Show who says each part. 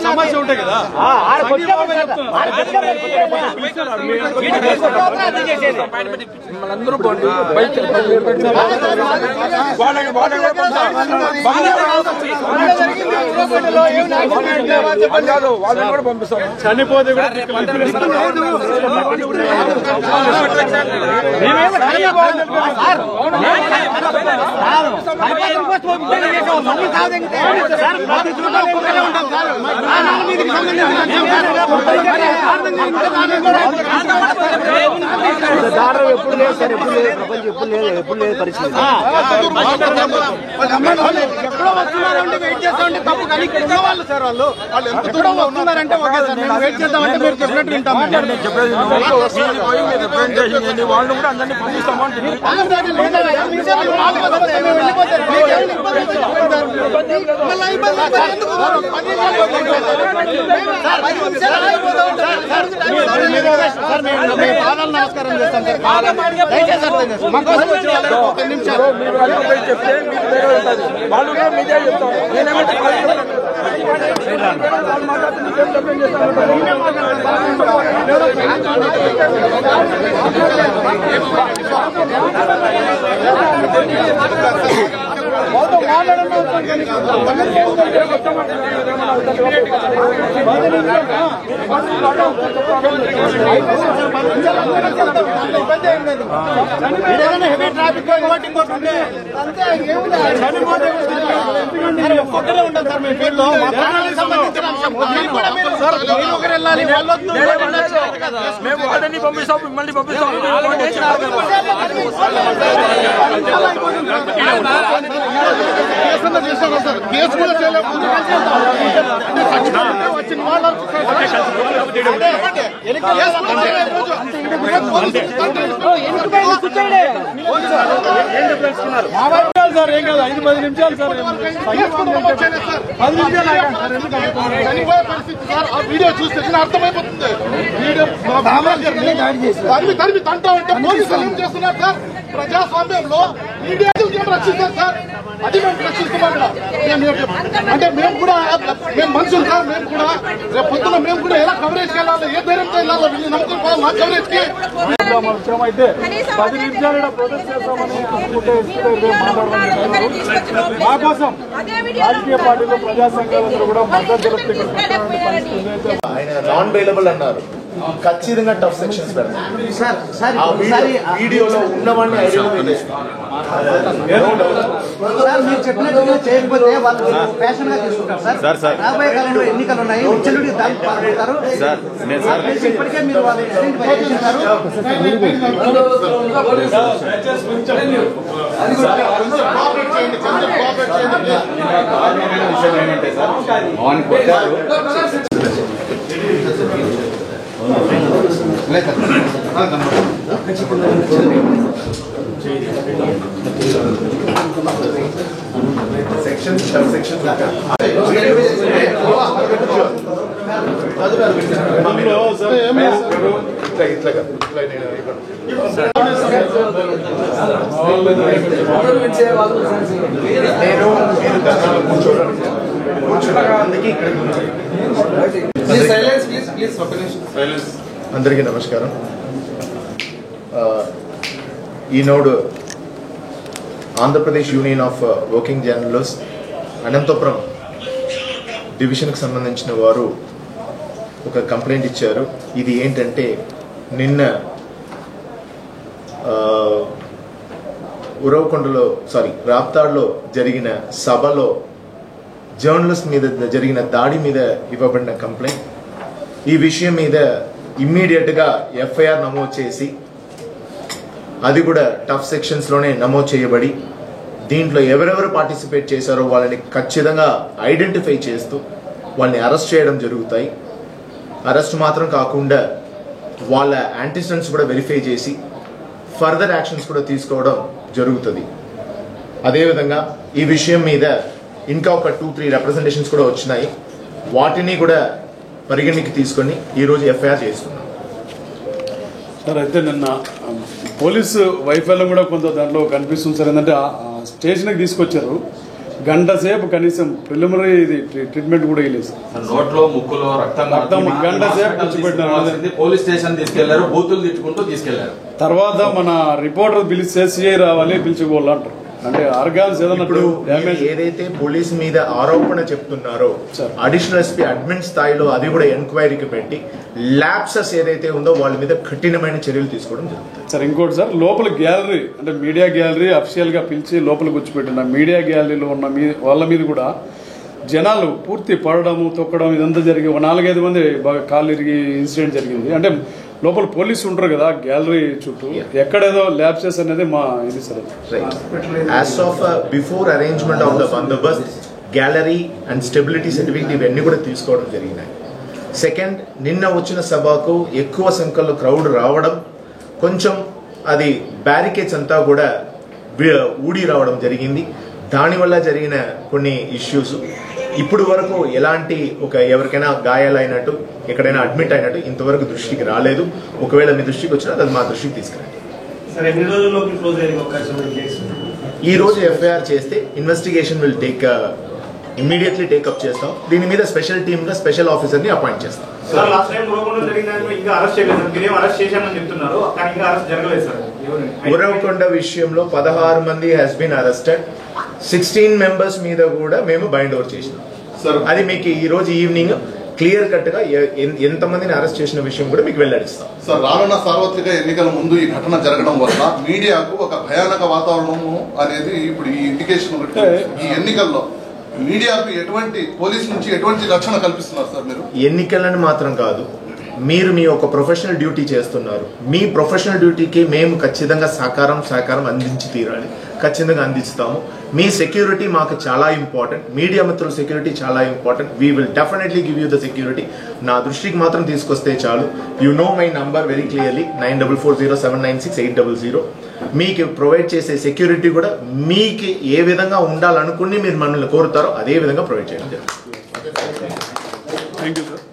Speaker 1: సమస్య ఉంటాయి కదా మనందరూ వాళ్ళని కూడా పంపిస్తాం చనిపోతే
Speaker 2: దారుణం ఎప్పుడు లేదు సార్, ఎప్పుడు లేదు ప్రపంచం, ఎప్పుడు లేదు పరిస్థితి.
Speaker 1: ఎక్కడో వస్తున్నారంటే వెయిట్ చేస్తామంటే తప్పు, కానీ ఇక్కడ ఉన్న వాళ్ళు సార్ వాళ్ళు ఎంత దూరంలో వస్తున్నారంటే ఓకే సార్, నేను వెయిట్ చేద్దామంటే మీరు చెప్పినట్టు వింటాం. చెప్పేది వాళ్ళు కూడా అందరినీ పంపిస్తామంటే నమస్కారం చేస్తాం సార్. చెప్తే వాళ్ళు మీదే చెప్తాం. హెవీ ట్రాఫిక్ ఇంకోటి ఉంటే ఒక్కరే ఉంటారు సార్ మీ ఫీల్డ్ లో. ఒకరు వెళ్ళాలి, మేము వాళ్ళని పంపిస్తాం, మిమ్మల్ని పంపిస్తాం. కేసు కూడా వచ్చిన వాళ్ళు సార్ ఏం కాదు, 5-10 నిమిషాలు సార్, 10 నిమిషాలు చనిపోయే పరిస్థితి సార్. ఆ వీడియో చూస్తే అర్థమైపోతుంది. వీడియో తరిమి తంటా ఉంటే పోలీసులు ఏం చేస్తున్నారు సార్? ప్రజాస్వామ్యంలో మీడియా రక్షిస్తారు సార్, అది మేము రక్షిస్తున్నాం. అంటే మేము కూడా మేము మనుషులు సార్, మేము కూడా రేపు పొద్దున మేము కూడా ఎలా కవరేజ్కి వెళ్ళాలి, ఏ ధైర్యంతో వెళ్ళాలి, వీళ్ళు నమ్ముకుని మా కవరేజ్ కి అయితే 10 నిమిషాలు ప్రొటెస్ట్ చేస్తామని అనుకుంటే మా కోసం రాజకీయ పార్టీలు ప్రజా సంఘాలందరూ కూడా మద్దతు తెలుపుతున్నారు.
Speaker 3: ఆయన నాన్ బెయిలబుల్ అన్నారు, ఖచ్చితంగా టఫ్ సెక్షన్స్ పెడతారు. వీడియోలో ఉన్నవాడిని
Speaker 2: మీరు చెప్పినట్టుగా చేయకపోతే వాళ్ళు ఫ్యాషన్ గా తీసుకుంటారు సార్. రాబోయే కాలంలో ఎన్నికలు ఉన్నాయి, చెల్లుడి దాన్ని పాల్గొంటారు. ఇప్పటికే మీరు వాళ్ళు ఐడెంటిఫై చేస్తున్నారు.
Speaker 3: అందరికీ నమస్కారం. Eenadu Andhra Pradesh union of working journalist Anantapur డివిజన్కి సంబంధించిన వారు ఒక కంప్లైంట్ ఇచ్చారు. ఇది ఏంటంటే నిన్న రాప్తాడ్లో జరిగిన సభలో జర్నలిస్ట్ మీద జరిగిన దాడి మీద ఇవ్వబడిన కంప్లైంట్. ఈ విషయం మీద ఇమ్మీడియట్గా ఎఫ్ఐఆర్ నమోదు చేసి అది కూడా టఫ్ సెక్షన్స్లోనే నమోదు చేయబడి దీంట్లో ఎవరెవరు పార్టిసిపేట్ చేశారో వాళ్ళని ఖచ్చితంగా ఐడెంటిఫై చేస్తూ వాళ్ళని అరెస్ట్ చేయడం జరుగుతాయి. అరెస్ట్ మాత్రం కాకుండా వాళ్ళ యాంటిసిడెంట్స్ కూడా వెరిఫై చేసి ఫర్దర్ యాక్షన్స్ కూడా తీసుకోవడం జరుగుతుంది. అదేవిధంగా ఈ విషయం మీద ఇంకా ఒక 2-3 రిప్రజెంటేషన్స్ కూడా వచ్చినాయి. వాటిని కూడా పరిగణకి తీసుకొని ఈరోజు ఎఫ్ఐఆర్ చేస్తున్నాం.
Speaker 4: సార్ అయితే నిన్న పోలీసు వైఫల్యం కూడా కొంత దాంట్లో కనిపిస్తుంది సార్. ఏంటంటే స్టేషన్కి తీసుకొచ్చారు, గంట సేపు కనీసం ప్రిలిమినరీ ట్రీట్మెంట్ కూడా ఇవ్వలేదు.
Speaker 5: నోట్లో ముక్కులో రక్తం
Speaker 4: గంట సేపు కూర్చోబెట్టినారు.
Speaker 5: పోలీస్ స్టేషన్ తీసుకెళ్లారు, బూతులు తిట్టుకుంటూ తీసుకెళ్లారు.
Speaker 4: తర్వాత మన రిపోర్టర్ పిలిస్తే సిఐ రావాలి, పిలిచిపోవాలి అంటారు. అంటే ఆర్గాన్స్
Speaker 3: ఇప్పుడు ఏదైతే పోలీస్ మీద ఆరోపణ చెప్తున్నారో అడిషనల్ ఎస్పీ అడ్మిన్ స్థాయిలో అది కూడా ఎంక్వైరీకి పెట్టి ల్యాప్సెస్ ఏదైతే ఉందో వాళ్ళ మీద కఠినమైన చర్యలు తీసుకోవడం జరుగుతుంది.
Speaker 4: సార్ ఇంకోటి సార్, లోపల గ్యాలరీ అంటే మీడియా గ్యాలరీ అఫీషియల్ గా పిలిచి లోపల కూర్చోబెట్టిన మీడియా గ్యాలరీలో ఉన్న వాళ్ళ మీద కూడా జనాలు పూర్తి పడడము, తొక్కడం ఇదంతా జరిగి 4-5 మంది బాగా కాళ్ళు ఇరిగి ఇన్సిడెంట్ జరిగింది. అంటే లోపల పోలీసు ఉంటారు కదా గ్యాలరీ చుట్టూ, ఎక్కడేదో ల్యాబ్సెస్ అనేది మా ఇది sir.
Speaker 3: As of before arrangement of the Bandobast gallery and stability certificate ఇవన్నీ కూడా తీసుకోవడం జరిగినాయి. సెకండ్, నిన్న వచ్చిన సభకు ఎక్కువ సంఖ్యలో క్రౌడ్ రావడం, కొంచెం అది బ్యారికేడ్స్ అంతా కూడా ఊడి రావడం జరిగింది. దానివల్ల జరిగిన కొన్ని ఇష్యూస్ ఇప్పుడు వరకు ఎలాంటి ఎవరికైనా గాయాలైనట్టు ఎక్కడైనా అడ్మిట్ అయినట్టు ఇంతవరకు దృష్టికి రాలేదు. ఒకవేళ మీ దృష్టికి వచ్చినా అది మా దృష్టికి తీసుకురండి. ఈ రోజు ఎఫ్ఐఆర్ చేస్తే ఇన్వెస్టిగేషన్ విల్ ఇమ్మీడియట్లీ టేకప్ చేస్తాం. దీని మీద స్పెషల్ టీమ్ గా స్పెషల్ ఆఫీసర్ ని అపాయింట్ చేస్తాం. ఉరవకొండ విషయంలో 16 మంది హెస్ బీన్ అరెస్టెడ్. 16 మెంబర్స్ మీద కూడా మేము బైండ్ ఓవర్ చేసినాం. అది మీకు ఈ రోజు ఈవినింగ్ క్లియర్ కట్ గా ఎంతమందిని అరెస్ట్ చేసిన విషయం కూడా మీకు వెల్లడిస్తాం.
Speaker 1: సార్, రానున్న సార్వత్రిక ఎన్నికల ముందు ఈ ఘటన జరగడం వల్ల మీడియాకు ఒక భయానక వాతావరణము అనేది ఇప్పుడు ఈ ఇండికేషన్ ఈ ఎన్నికల్లో మీడియాకు ఎటువంటి పోలీస్ నుంచి ఎటువంటి రక్షణ కల్పిస్తున్నారు సార్ మీరు?
Speaker 3: ఎన్నికలను మాత్రం కాదు, మీరు మీ ఒక ప్రొఫెషనల్ డ్యూటీ చేస్తున్నారు. మీ ప్రొఫెషనల్ డ్యూటీకి మేము ఖచ్చితంగా సహకారం అందించి తీరాలి. ఖచ్చితంగా అందిస్తాము. మీ సెక్యూరిటీ మాకు చాలా ఇంపార్టెంట్. మీడియా మిత్రుల సెక్యూరిటీ చాలా important. We will definitely give you the security. నా దృష్టికి మాత్రం తీసుకొస్తే చాలు. You know my number very clearly 9440796800. మీకు ప్రొవైడ్ చేసే సెక్యూరిటీ కూడా మీకు ఏ విధంగా ఉండాలనుకుని మీరు మనల్ని కోరుతారో అదే విధంగా ప్రొవైడ్ చేయడం జరుగుతుంది.
Speaker 4: Thank you sir.